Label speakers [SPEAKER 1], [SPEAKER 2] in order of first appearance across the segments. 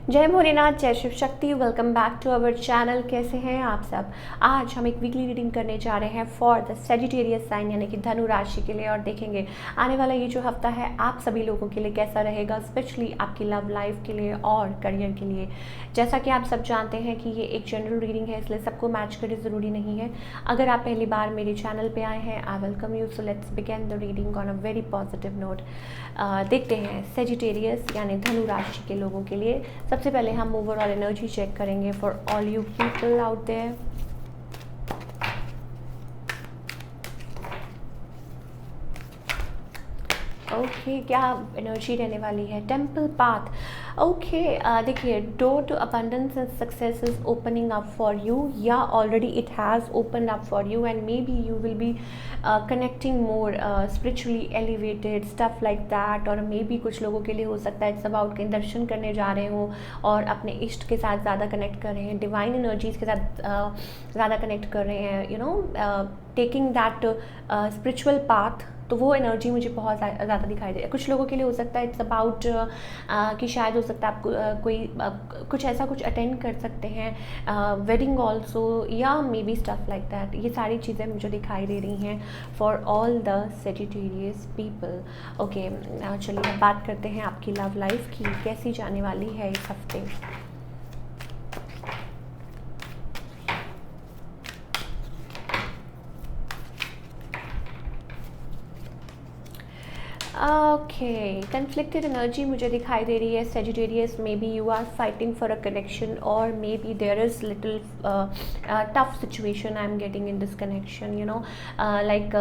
[SPEAKER 1] जय भोलेनाथ, जय Shiv Shakti. Welcome back to our channel. कैसे हैं आप सब। आज हम एक वीकली रीडिंग करने जा रहे हैं फॉर द सेजिटेरियस साइन यानी कि धनु राशि के लिए, और देखेंगे आने वाला ये जो हफ्ता है आप सभी लोगों के लिए कैसा रहेगा, स्पेशली आपकी लव लाइफ के लिए और करियर के लिए। जैसा कि आप सब जानते हैं कि ये एक जनरल रीडिंग है, इसलिए सबको मैच करे ज़रूरी नहीं है। अगर आप पहली बार मेरे चैनल पे आए हैं, I welcome you. So let's begin the reading on a very positive note. देखते हैं सेजिटेरियस यानी धनु राशि के लोगों के लिए। सबसे पहले हम ओवरऑल एनर्जी चेक करेंगे for all you people out there. Okay, क्या एनर्जी रहने वाली है। Temple path. ओके, देखिए, door to abundance and success is opening up for you, या already it has open up for you, and maybe you will be connecting more spiritually elevated stuff like that. और may be कुछ लोगों के लिए हो सकता है it's about कहीं दर्शन करने जा रहे हो और अपने इष्ट के साथ ज़्यादा कनेक्ट कर रहे हैं, डिवाइन एनर्जीज के साथ ज़्यादा कनेक्ट कर रहे हैं, you know, taking that spiritual path. तो वो एनर्जी मुझे बहुत ज़्यादा दिखाई दे रही है। कुछ लोगों के लिए हो सकता है इट्स अबाउट कि शायद हो सकता है आप कोई कुछ ऐसा कुछ अटेंड कर सकते हैं, वेडिंग ऑल्सो, या may be stuff like that. ये सारी चीज़ें मुझे दिखाई दे रही हैं for all the Sagittarius people. Okay, चलिए अब बात करते हैं आपकी लव लाइफ की, कैसी जाने वाली है इस हफ्ते। ओके, कन्फ्लिक्टेड एनर्जी मुझे दिखाई दे रही है Sagittarius. Maybe you are fighting for a connection, और may be there is little tough situation I am getting in this connection, you know, like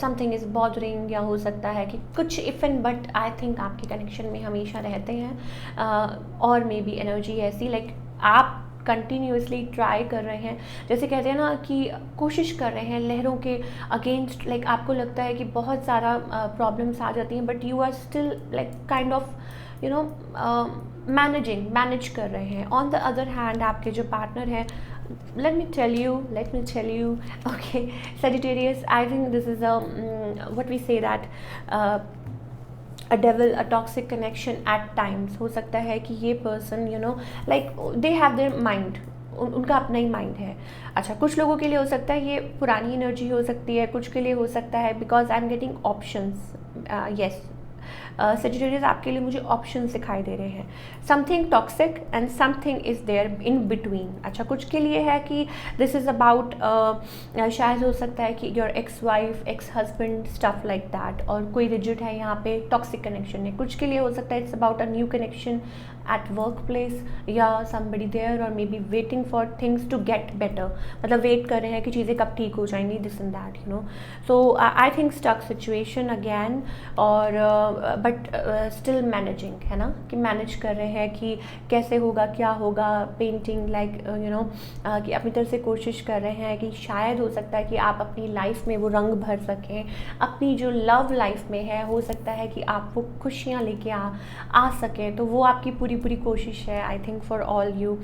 [SPEAKER 1] something is bothering, या हो सकता है कि कुछ if and but I think आपके connection में हमेशा रहते हैं। और मे बी एनर्जी ऐसी लाइक आप कंटिन्यूसली ट्राई कर रहे हैं, जैसे कहते हैं ना कि कोशिश कर रहे हैं लहरों के अगेंस्ट। लाइक आपको लगता है कि बहुत सारा प्रॉब्लम्स आ जाती हैं, but you are still like kind of, you know, manage कर रहे हैं। ऑन द अदर हैंड आपके जो पार्टनर हैं, let me tell you, okay, Sagittarius, I think this is a what we say that a devil, a toxic connection at times। हो सकता है कि ये person, you know, like they have their mind, उनका अपना ही mind है। अच्छा, कुछ लोगों के लिए हो सकता है ये पुरानी एनर्जी हो सकती है, कुछ के लिए हो सकता है because I am getting options. Yes, Sagittarius आपके लिए मुझे ऑप्शंस दिखाई दे रहे हैं। Something toxic and something is there in between. अच्छा, कुछ के लिए है कि दिस इज़ अबाउट, शायद हो सकता है कि your ex wife, ex husband, stuff like that, और कोई रिजिड है यहाँ पे, टॉक्सिक कनेक्शन है। कुछ के लिए हो सकता है it's about a new connection at workplace, या समबडी देयर और मे be waiting for things to get better, मतलब वेट कर रहे हैं कि चीज़ें कब ठीक हो जाएंगी, this and that, you know. So I think stuck situation again, और बट स्टिल मैनेजिंग, है ना, कि मैनेज कर रहे हैं कि कैसे होगा, क्या होगा। पेंटिंग लाइक, यू नो, कि अपनी तरफ से कोशिश कर रहे हैं कि शायद हो सकता है कि आप अपनी लाइफ में वो रंग भर सकें, अपनी जो लव लाइफ में है, हो सकता है कि आप वो खुशियाँ लेके आ सकें। तो वो आपकी पूरी कोशिश है, I think, for all you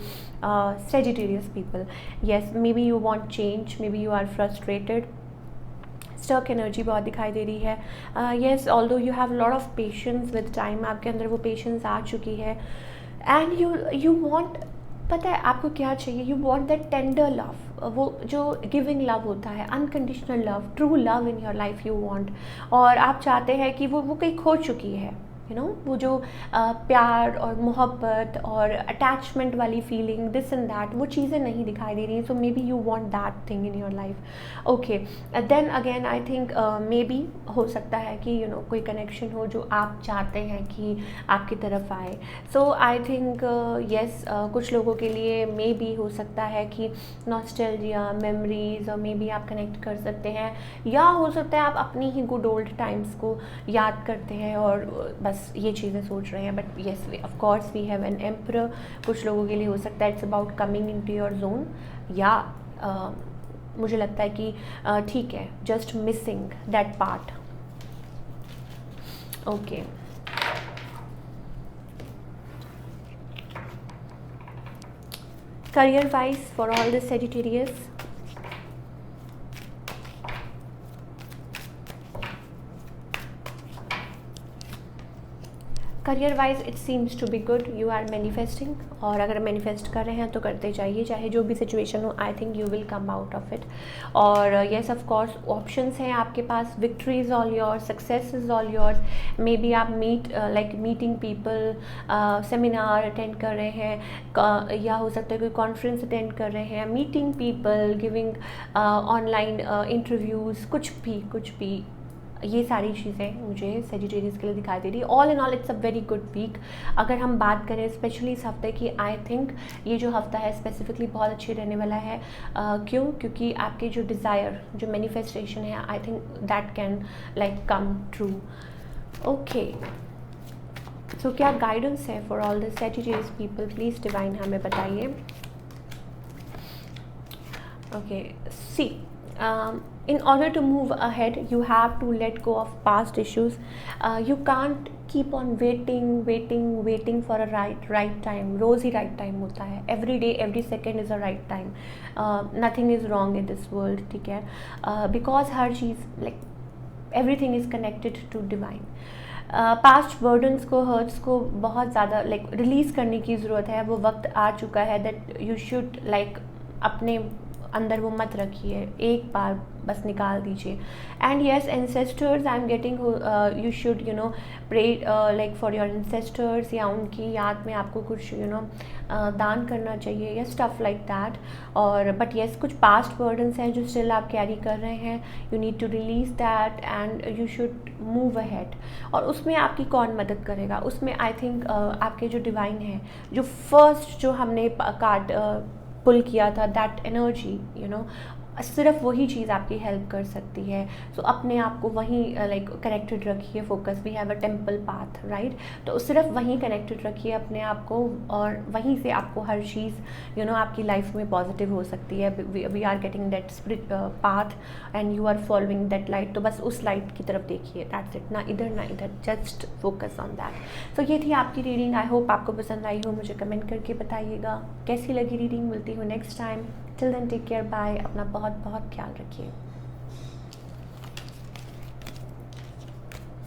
[SPEAKER 1] Sagittarius people. Yes, maybe you want change, maybe you are frustrated. Stuck energy बहुत दिखाई दे रही है। Yes, although you have lot of patience with time, आपके अंदर वो पेशेंस आ चुकी है, एंड यू वांट, पता है आपको क्या चाहिए, you want that tender love, वो जो गिविंग लव होता है, unconditional love, true love in your life you want. और आप चाहते हैं कि वो कहीं खो चुकी है, यू नो, वो जो प्यार और मोहब्बत और अटैचमेंट वाली फीलिंग, दिस एंड दैट, वो चीज़ें नहीं दिखाई दे रही हैं। So maybe you want that thing in your life. Okay, then again I think maybe हो सकता है कि, यू नो, कोई कनेक्शन हो जो आप चाहते हैं कि आपकी तरफ आए। सो आई थिंक येस, कुछ लोगों के लिए मे बी हो सकता है कि नॉस्टैल्जिया, मेमोरीज, और मे बी आप कनेक्ट कर सकते हैं, या हो सकता है आप अपनी ही गुड ओल्ड टाइम्स को याद करते हैं और बस ये चीज़ें सोच रहे हैं। But yes, of course we have an emperor. कुछ लोगों के लिए हो सकता है it's about coming into your zone, या मुझे लगता है कि ठीक है, just missing that part. Okay, career wise for all the Sagittarius, career wise it seems to be good, you are manifesting, और अगर मैनिफेस्ट कर रहे हैं तो करते जाइए, चाहे जो भी सिचुएशन हो, I think you will come out of it. और येस ऑफ कोर्स ऑप्शंस हैं आपके पास, victory is all yours, success is all yours. May be आप मीटिंग पीपल, सेमिनार अटेंड कर रहे हैं, या हो सकता है कोई कॉन्फ्रेंस अटेंड कर रहे हैं, meeting people, giving online interviews, कुछ भी, ये सारी चीज़ें मुझे सेजिटेरियस के लिए दिखाई दे रही है। All in all it's a very good week. अगर हम बात करें स्पेशली इस हफ्ते की, आई थिंक ये जो हफ्ता है स्पेसिफिकली बहुत अच्छी रहने वाला है। क्यों? क्योंकि आपके जो डिज़ायर, जो मैनिफेस्टेशन है, I think that can like come true. Okay, so क्या गाइडेंस है for all the Sagittarius people? Please divine हमें बताइए। Okay, see, in order to move ahead you have to let go of past issues. You can't keep on waiting for a right time. रोज़ ही right time होता है, every day every second is a right time. Nothing is wrong in this world, ठीक है? Because her cheese like everything is connected to divine. Past burdens को, hertz को बहुत ज़्यादा लाइक रिलीज़ करने की ज़रूरत है। वो वक्त आ चुका है दैट यू शुड लाइक अपने अंदर वो मत रखिए, एक बार बस निकाल दीजिए। And yes, ancestors I am getting, you should pray like for your ancestors, या उनकी याद में आपको कुछ दान करना चाहिए या स्टफ़ लाइक दैट। और बट येस, कुछ पास्ट बर्डन्स हैं जो स्टिल आप कैरी कर रहे हैं, you need to release that and you should move ahead. और उसमें आपकी कौन मदद करेगा? उसमें आई थिंक आपके जो डिवाइन है, जो फर्स्ट जो हमने कार्ड पुल किया था, दैट एनर्जी, सिर्फ वही चीज़ आपकी हेल्प कर सकती है। सो अपने आप को वहीं लाइक कनेक्टेड रखिए, focus, we have a temple path, right? तो सिर्फ वहीं कनेक्टेड रखिए अपने आप को, और वहीं से आपको हर चीज़ आपकी लाइफ में पॉजिटिव हो सकती है। We are getting that spirit path and you are following that light. तो बस उस लाइट की तरफ देखिए, दैट्स इट, ना इधर, जस्ट फोकस ऑन दैट। सो ये थी आपकी रीडिंग। आई होप आपको पसंद आई हो। मुझे कमेंट करके बताइएगा कैसी लगी रीडिंग। मिलती हूँ next time. Till then take care, bye. अपना बहुत बहुत ख्याल रखिए।